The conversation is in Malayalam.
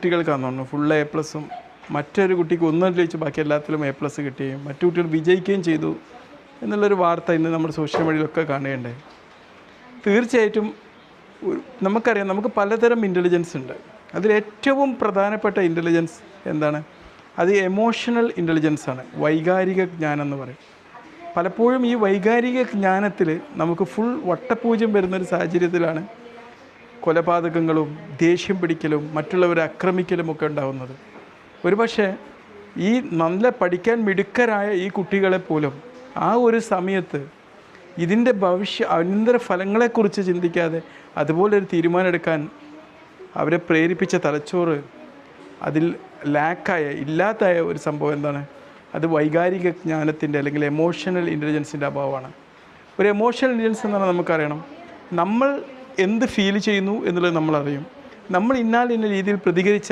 കുട്ടികൾക്കാന്ന് തോന്നുന്നു ഫുൾ എ പ്ലസും മറ്റൊരു കുട്ടിക്ക് ഒന്നും ജയിച്ച് ബാക്കി എല്ലാത്തിലും എ പ്ലസ് കിട്ടുകയും മറ്റു കുട്ടികൾ വിജയിക്കുകയും ചെയ്തു എന്നുള്ളൊരു വാർത്ത ഇന്ന് നമ്മുടെ സോഷ്യൽ മീഡിയയിലൊക്കെ കാണുകയുണ്ടായി. തീർച്ചയായിട്ടും നമുക്കറിയാം, നമുക്ക് പലതരം ഇൻ്റലിജൻസ് ഉണ്ട്. അതിലേറ്റവും പ്രധാനപ്പെട്ട ഇൻ്റലിജൻസ് എന്താണ്? അത് എമോഷണൽ ഇൻ്റലിജൻസാണ്, വൈകാരിക ജ്ഞാനം എന്ന് പറയും. പലപ്പോഴും ഈ വൈകാരിക ജ്ഞാനത്തിൽ നമുക്ക് ഫുൾ വട്ടപൂജ്യം വരുന്നൊരു സാഹചര്യത്തിലാണ് കൊലപാതകങ്ങളും ദേഷ്യം പിടിക്കലും മറ്റുള്ളവരെ ആക്രമിക്കലും ഒക്കെ ഉണ്ടാകുന്നത്. ഒരുപക്ഷെ ഈ നല്ല പഠിക്കാൻ മിടുക്കരായ ഈ കുട്ടികളെ പോലും ആ ഒരു സമയത്ത് ഇതിൻ്റെ അനന്തര ഫലങ്ങളെക്കുറിച്ച് ചിന്തിക്കാതെ അതുപോലൊരു തീരുമാനമെടുക്കാൻ അവരെ പ്രേരിപ്പിച്ച തലച്ചോറ് അതിൽ ഇല്ലാത്തായ ഒരു സംഭവം എന്താണ്? അത് വൈകാരിക ജ്ഞാനത്തിൻ്റെ അല്ലെങ്കിൽ എമോഷണൽ ഇൻ്റലിജൻസിൻ്റെ അഭാവമാണ്. ഒരു എമോഷണൽ ഇൻ്റലിജൻസ് എന്ന് പറഞ്ഞാൽ നമുക്കറിയണം, നമ്മൾ എന്ത് ഫീൽ ചെയ്യുന്നു എന്നുള്ളത് നമ്മളറിയും. നമ്മൾ ഇന്ന രീതിയിൽ പ്രതികരിച്ച